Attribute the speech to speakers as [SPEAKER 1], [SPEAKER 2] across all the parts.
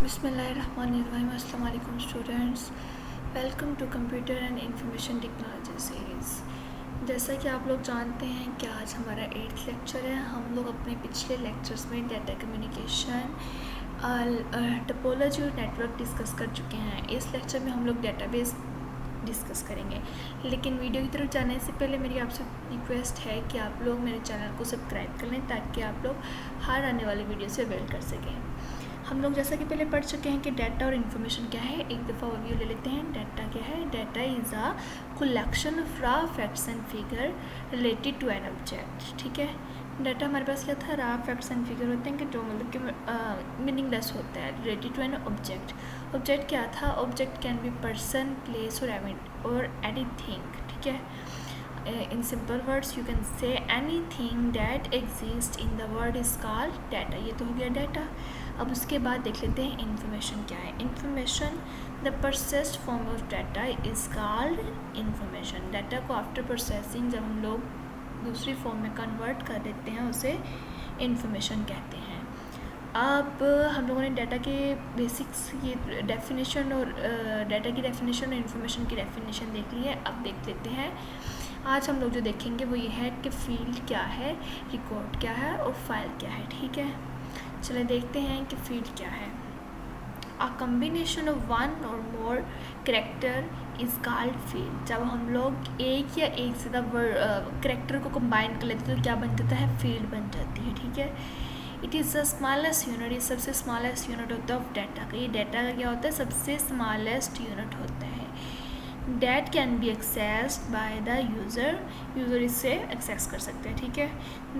[SPEAKER 1] बिस्मिल्लाहिर्रहमानिर्रहीम। अस्सलाम वालेकुम students, welcome to computer and information technology series. जैसा कि आप लोग जानते हैं कि आज हमारा 8th लेक्चर है। हम लोग अपने पिछले लेक्चर्स में डाटा कम्युनिकेशन, टोपोलॉजी और नेटवर्क डिस्कस कर चुके हैं। इस लेक्चर में हम लोग डेटाबेस डिस्कस करेंगे, लेकिन वीडियो की तरफ जाने से पहले मेरी आपसे रिक्वेस्ट है कि आप लोग मेरे चैनल को सब्सक्राइब कर लें ताकि आप लोग हर आने वाली वीडियो से अवेल कर सकें। हम लोग जैसा कि पहले पढ़ चुके हैं कि डाटा और इन्फॉर्मेशन क्या है। एक दफ़ा ओवरव्यू ले लेते हैं। डाटा क्या है? Data is a collection of raw facts and figure related to an object. ठीक है, डाटा हमारे पास क्या था? रॉ फैक्ट्स एंड फिगर होते हैं कि जो मतलब कि मीनिंगलेस होता है, related to an object. Object क्या था? Object can be person, place और इवेंट और एनीथिंग। ठीक है, in simple words you can say anything that exists in the world is called data। ये तो हो गया डाटा। अब उसके बाद देख लेते हैं इन्फॉर्मेशन क्या है। Information the processed form of data is called information. Data को आफ्टर प्रोसेसिंग जब हम लोग दूसरी फॉर्म में कन्वर्ट कर देते हैं उसे इन्फॉर्मेशन कहते हैं। अब हम लोगों ने डाटा के बेसिक्स, ये डेफिनेशन और डाटा की डेफिनेशन और इन्फॉर्मेशन की डेफिनेशन देख ली है। अब देख लेते हैं आज हम लोग जो देखेंगे वो ये है कि फील्ड क्या है, रिकॉर्ड क्या है और फाइल क्या है। ठीक है, चलिए देखते हैं कि फील्ड क्या है। अ कम्बिनेशन ऑफ वन और मोर करेक्टर इज़ कॉल्ड फील्ड। जब हम लोग एक या एक से ज़्यादा करेक्टर को कंबाइन कर लेते हैं तो क्या बन जाता है? फील्ड बन जाती है। ठीक है, it is the smallest unit. ये सबसे स्मॉलेस्ट यूनिट होता है ऑफ डाटा का। ये डाटा का क्या होता है? सबसे स्मॉलेस्ट यूनिट होता है। Date can be accessed by the user. User इससे एक्सेस कर सकते हैं। ठीक है,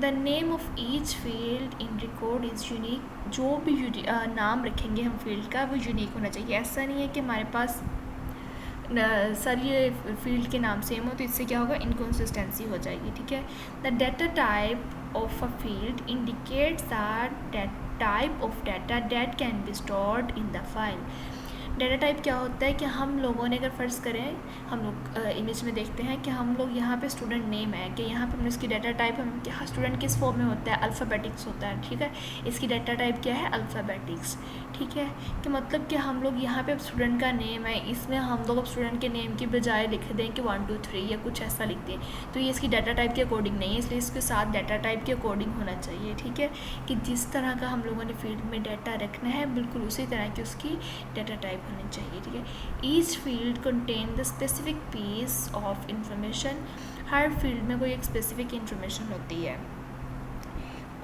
[SPEAKER 1] the name of each field in record is unique. जो भी नाम रखेंगे हम फील्ड का वो यूनिक होना चाहिए। ऐसा नहीं है कि हमारे पास सारी फील्ड के नाम सेम हो, तो इससे क्या होगा? इनकन्सिस्टेंसी हो जाएगी। ठीक है, the data type of a field indicates that type of data that can be stored in the file. Data type क्या होता है कि हम लोगों ने अगर फ़र्ज़ करें, हम लोग इमेज में देखते हैं कि हम लोग यहाँ पे स्टूडेंट नेम है कि यहाँ पे हमने इसकी डाटा टाइप, हम क्या स्टूडेंट किस फॉर्म में होता है? अल्फ़ाबेटिक्स होता है। ठीक है, इसकी डाटा टाइप क्या है? अल्फ़ाबेटिक्स। ठीक है, कि मतलब कि हम लोग यहाँ पे अब स्टूडेंट का नेम है, इसमें हम लोग अब स्टूडेंट के नेम की बजाय लिख दें कि 1 2 3 या कुछ ऐसा लिख दें, तो ये इसकी डाटा टाइप के अकॉर्डिंग नहीं है, इसलिए इसके साथ डाटा टाइप के अकॉर्डिंग होना चाहिए। ठीक है, कि जिस तरह का हम लोगों ने फील्ड में डाटा रखना है बिल्कुल उसी तरह की उसकी डाटा टाइप होनी चाहिए। ठीक है, each field contain the specific piece of information. हर फील्ड में कोई एक स्पेसिफिक इंफॉर्मेशन होती है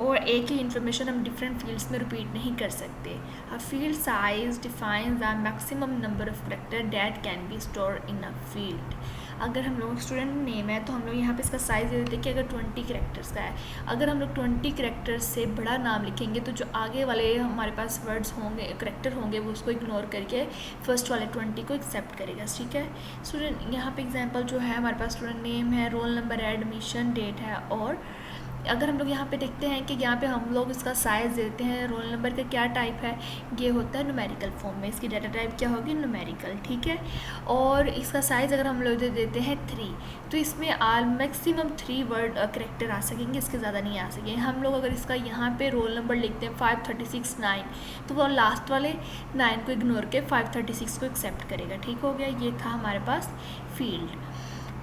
[SPEAKER 1] और एक ही इन्फॉर्मेशन हम डिफरेंट फील्ड्स में रिपीट नहीं कर सकते। A field size defines the maximum number of character that can be store in a field. अगर हम लोग स्टूडेंट नेम है तो हम लोग यहाँ पे इसका साइज़ दे देते हैं कि अगर 20 करेक्टर्स का है। अगर हम लोग 20 करेक्टर्स से बड़ा नाम लिखेंगे तो जो आगे वाले हमारे पास वर्ड्स होंगे, करेक्टर होंगे, वो उसको इग्नोर करके फर्स्ट वाले 20 को एक्सेप्ट करेगा। ठीक है, स्टूडेंट यहाँ पे एग्जांपल जो है हमारे पास स्टूडेंट नेम है, रोल नंबर, एडमिशन, डेट है। और अगर हम लोग यहाँ पे देखते हैं कि यहाँ पे हम लोग इसका साइज़ देते हैं, रोल नंबर का क्या टाइप है? ये होता है न्यूमेरिकल फॉर्म में, इसकी डाटा टाइप क्या होगी? न्यूमेरिकल। ठीक है, और इसका साइज़ अगर हम लोग दे देते हैं 3, तो इसमें मैक्सिमम 3 वर्ड करेक्टर आ सकेंगे, इसके ज़्यादा नहीं आ सकेंगे। हम लोग अगर इसका यहाँ पे रोल नंबर लिखते हैं 536 9, तो वो लास्ट वाले 9 को इग्नोर के 536 को एक्सेप्ट करेगा। ठीक हो गया, ये था हमारे पास फील्ड।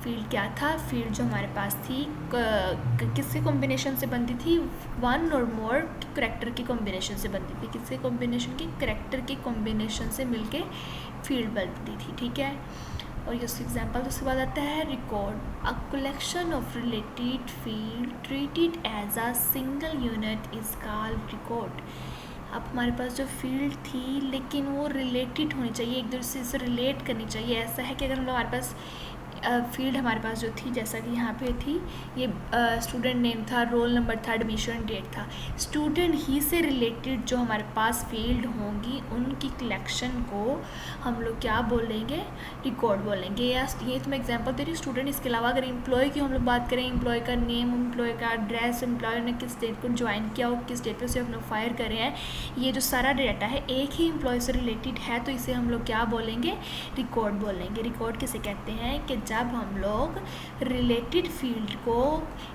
[SPEAKER 1] फील्ड क्या था? फील्ड जो हमारे पास थी किससे कॉम्बिनेशन से बनती थी? वन और मोर करेक्टर की कॉम्बिनेशन से बनती थी। किसके कॉम्बिनेशन की? करेक्टर की कॉम्बिनेशन से मिलके फील्ड बनती थी। ठीक है, और ये उसका एग्जाम्पल उसके बाद आता है record. A collection of related field treated as a single unit is called record. अब हमारे पास जो फील्ड थी लेकिन वो रिलेटेड होनी चाहिए, एक दूसरे से रिलेट करनी चाहिए। ऐसा है कि अगर हम लोग हमारे पास फील्ड हमारे पास जो थी, जैसा कि यहाँ पे थी, ये स्टूडेंट नेम था, रोल नंबर था, एडमिशन डेट था, स्टूडेंट ही से रिलेटेड जो हमारे पास फील्ड होंगी उनकी कलेक्शन को हम लोग क्या बोलेंगे? रिकॉर्ड बोलेंगे। या ये तो मैं एग्जांपल दे रही हूँ स्टूडेंट। इसके अलावा अगर एम्प्लॉय की हम लोग बात करें, एम्प्लॉय का नेम, एम्प्लॉय का एड्रेस, एम्प्लॉय ने किस डेट को ज्वाइन किया और किस डेट पर उसे हम लोग फायर कर रहे हैं, ये जो सारा डाटा है एक ही एम्प्लॉय से रिलेटेड है, तो इसे हम लोग क्या बोलेंगे? रिकॉर्ड बोलेंगे। रिकॉर्ड किसे कहते हैं? कि जब हम लोग रिलेटेड फील्ड को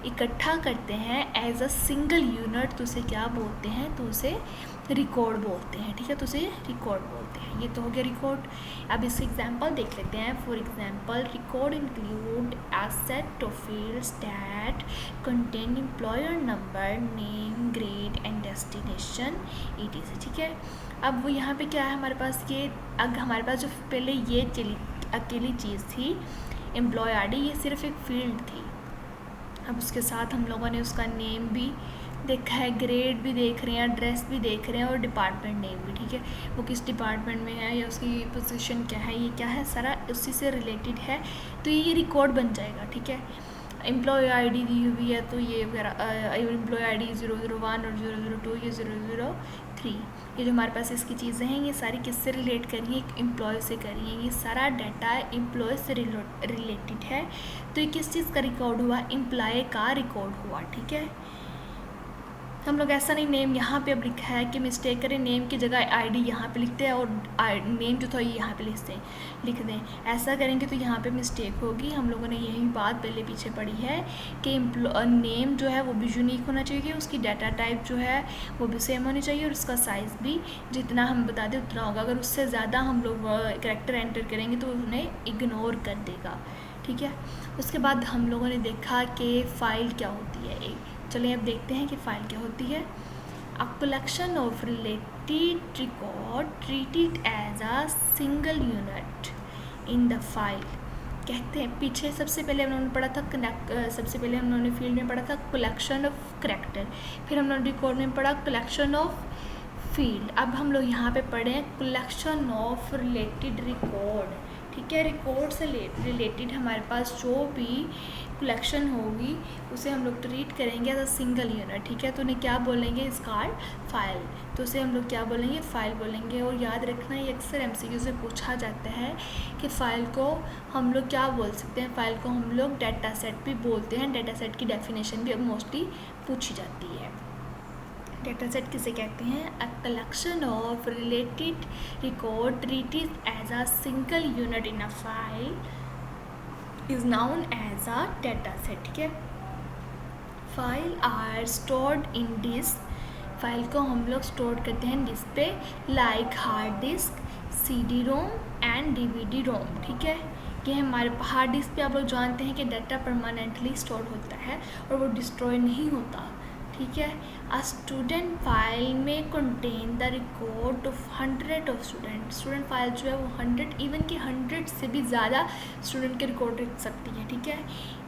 [SPEAKER 1] इकट्ठा करते हैं एज अ सिंगल यूनिट तो उसे क्या बोलते हैं? तो उसे रिकॉर्ड बोलते हैं, ठीक है, तो उसे रिकॉर्ड बोलते हैं। ये तो हो गया रिकॉर्ड। अब इसके एग्जांपल देख लेते हैं। For example record include a set of fields that contain employer number, name, grade and destination etc, ठीक है। अब वो यहाँ पे क्या है हमारे पास, ये अब हमारे पास जो पहले ये चली अकेली चीज़ थी एम्प्लॉय आईडी, ये सिर्फ एक फील्ड थी। अब उसके साथ हम लोगों ने उसका नेम भी देखा है, ग्रेड भी देख रहे हैं, एड्रेस भी देख रहे हैं और डिपार्टमेंट नेम भी, ठीक है, वो किस डिपार्टमेंट में है या उसकी पोजीशन क्या है, ये क्या है, सारा उसी से रिलेटेड है, तो ये रिकॉर्ड बन जाएगा, ठीक है। एम्प्लॉय आईडी दी हुई है तो ये वगैरह एम्प्लॉय आईडी 001 और 002, ये 003, ये जो हमारे पास इसकी चीज़ें हैं ये सारी किससे रिलेट करी हैं, एम्प्लॉय से करी हैं। ये सारा डाटा एम्प्लॉय से रिलेटेड है, तो ये किस चीज़ का रिकॉर्ड हुआ, एम्प्लॉय का रिकॉर्ड हुआ, ठीक है। हम लोग ऐसा नहीं, नेम यहाँ पे अब लिखा है कि मिस्टेक करें, नेम की जगह आईडी यहाँ पे लिखते हैं और नेम जो था ये यहाँ पे लिख दें, ऐसा करेंगे तो यहाँ पे मिस्टेक होगी। हम लोगों ने यही बात पहले पीछे पढ़ी है कि नेम जो है वो भी यूनिक होना चाहिए, उसकी डाटा टाइप जो है वो भी सेम होनी चाहिए और उसका साइज़ भी जितना हम बता दें उतना होगा। अगर उससे ज़्यादा हम लोग कैरेक्टर एंटर करेंगे तो उन्हें इग्नोर कर देगा, ठीक है। उसके बाद हम लोगों ने देखा कि फ़ाइल क्या होती है। चलिए अब देखते हैं कि फ़ाइल क्या होती है। A collection of related record treated as a single unit in the file कहते हैं। पीछे सबसे पहले हम लोगों ने पढ़ा था सबसे पहले हम लोगों ने फील्ड में पढ़ा था कलेक्शन ऑफ कैरेक्टर, फिर हम लोगों ने रिकॉर्ड में पढ़ा कलेक्शन ऑफ फील्ड। अब हम लोग यहाँ पे पढ़े कलेक्शन ऑफ रिलेटेड रिकॉर्ड, ठीक है। रिकॉर्ड से रिलेटेड हमारे पास जो भी कलेक्शन होगी उसे हम लोग ट्रीट करेंगे एज अ सिंगल यूनिट, ठीक है। तो उन्हें क्या बोलेंगे, इस कॉल्ड फाइल, तो उसे हम लोग क्या बोलेंगे, फाइल बोलेंगे। और याद रखना ये अक्सर एमसीक्यू से पूछा जाता है कि फ़ाइल को हम लोग क्या बोल सकते हैं, फ़ाइल को हम लोग डाटा सेट भी बोलते हैं। डाटा सेट की डेफिनेशन भी अब मोस्टली पूछी जाती है। डाटा सेट किसे कहते हैं, a collection of related record treated as a single unit in a file is known as a data set, ठीक है। File are stored in disk, file को हम लोग स्टोर करते हैं डिस्क पे, like hard disk, CD rom and DVD rom, ठीक है। ये हमारे हार्ड डिस्क पे आप लोग जानते हैं कि डाटा परमानेंटली स्टोर होता है और वो डिस्ट्रॉय नहीं होता, ठीक है। अ स्टूडेंट फाइल में contain the record of 100 of student file जो है वो 100 इवन कि 100 से भी ज़्यादा स्टूडेंट के रिकॉर्ड रख सकती है, ठीक है।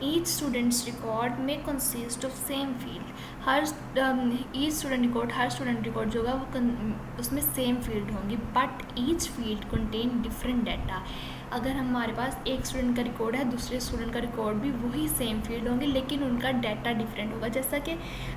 [SPEAKER 1] ईच स्टूडेंट्स रिकॉर्ड में consist of same field, her each student record जो होगा वो उसमें सेम फील्ड होंगी, but each field contain different data. अगर हमारे पास एक स्टूडेंट का रिकॉर्ड है, दूसरे स्टूडेंट का रिकॉर्ड भी वही सेम फील्ड होंगे लेकिन उनका डाटा डिफरेंट होगा। जैसा कि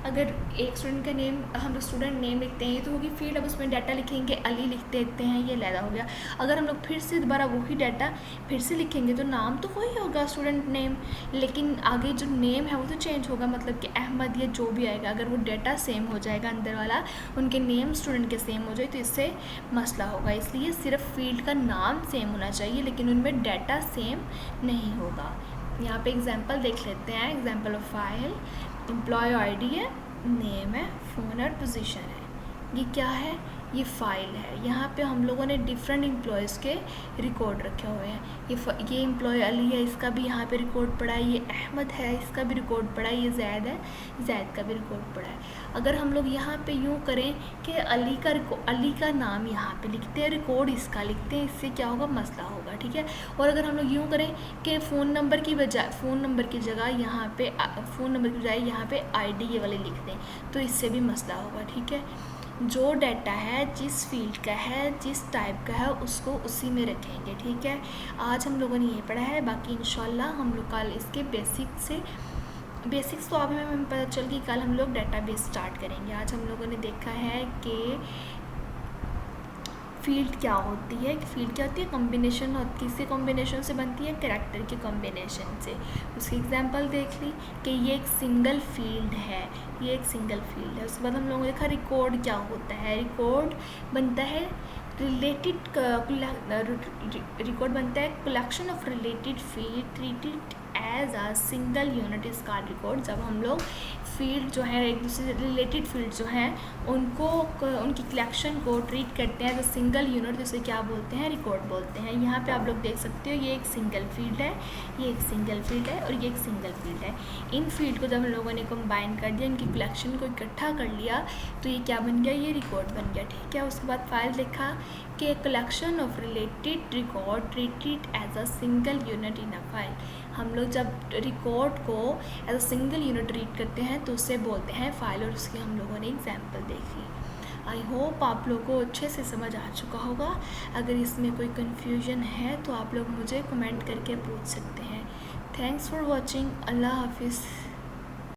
[SPEAKER 1] अगर एक स्टूडेंट का नेम, हम स्टूडेंट नेम लिखते हैं ये तो होगी फील्ड, अब उसमें डाटा लिखेंगे अली लिख देते हैं, ये लैदा हो गया। अगर हम लोग फिर से दोबारा वही डाटा फिर से लिखेंगे तो नाम तो वही होगा स्टूडेंट नेम, लेकिन आगे जो नेम है वो तो चेंज होगा, मतलब कि अहमद या जो भी आएगा। अगर वो डाटा सेम हो जाएगा अंदर वाला, उनके नेम स्टूडेंट के सेम हो जाए तो इससे मसला होगा। इसलिए सिर्फ फील्ड का नाम सेम होना चाहिए लेकिन उनमें डाटा सेम नहीं होगा। यहाँ पे एग्जांपल देख लेते हैं। Example of file, employ ID है, नेम है, फ़ोन और पोजीशन है। ये क्या है, ये फ़ाइल है। यहाँ पे हम लोगों ने डिफरेंट एम्प्लॉयज़ के रिकॉर्ड रखे हुए हैं। ये एम्प्लॉय अली है, इसका भी यहाँ पे रिकॉर्ड पड़ा है। ये अहमद है, इसका भी रिकॉर्ड पड़ा है। ये जैद है, जैद का भी रिकॉर्ड पड़ा है। अगर हम लोग यहाँ पे यूँ करें कि अली का नाम यहाँ पे लिखते हैं, रिकॉर्ड इसका लिखते हैं, इससे क्या होगा, मसला होगा, ठीक है। और अगर हम लोग यूँ करें कि फ़ोन नंबर की जगह यहाँ पे फ़ोन नंबर की बजाय यहाँ पे ID ये वाले लिख दें तो इससे भी मसला होगा, ठीक है। जो डाटा है जिस फील्ड का है, जिस टाइप का है, उसको उसी में रखेंगे, ठीक है। आज हम लोगों ने ये पढ़ा है, बाकी इंशाल्लाह हम लोग कल इसके बेसिक्स तो अभी हमें पता चल गई, कल हम लोग डाटाबेस स्टार्ट करेंगे। आज हम लोगों ने देखा है कि फील्ड क्या होती है। फील्ड क्या होती है, कॉम्बिनेशन होती है। किसके कॉम्बिनेशन से बनती है, कैरेक्टर के कॉम्बिनेशन से। उसकी एग्जांपल देख ली कि ये एक सिंगल फील्ड है, ये एक सिंगल फील्ड है। उसके बाद हम लोगों ने देखा रिकॉर्ड क्या होता है। रिकॉर्ड बनता है रिकॉर्ड बनता है collection of related field treated as a single unit is called record. जब हम लोग फील्ड जो है एक दूसरे से रिलेटेड फील्ड जो हैं उनको उनकी कलेक्शन को ट्रीट करते हैं तो सिंगल यूनिट, जिसे क्या बोलते हैं, रिकॉर्ड बोलते हैं। यहाँ पे आप लोग देख सकते हो ये एक सिंगल फील्ड है, ये एक सिंगल फील्ड है और ये एक सिंगल फील्ड है। इन फील्ड को जब हम लोगों ने कंबाइन कर दिया, इनकी कलेक्शन को इकट्ठा कर लिया तो ये क्या बन गया, ये रिकॉर्ड बन गया। ठीक है, उसके बाद फाइल लिखा कि collection of related record treated as a single unit in a file. हम लोग जब रिकॉर्ड को as a single unit treat करते हैं तो उसे बोलते हैं फाइल, और उसकी हम लोगों ने एग्जाम्पल देखी। आई होप आप लोगों को अच्छे से समझ आ चुका होगा। अगर इसमें कोई कन्फ्यूजन है तो आप लोग मुझे कमेंट करके पूछ सकते हैं। Thanks for watching. अल्लाह हाफिज़।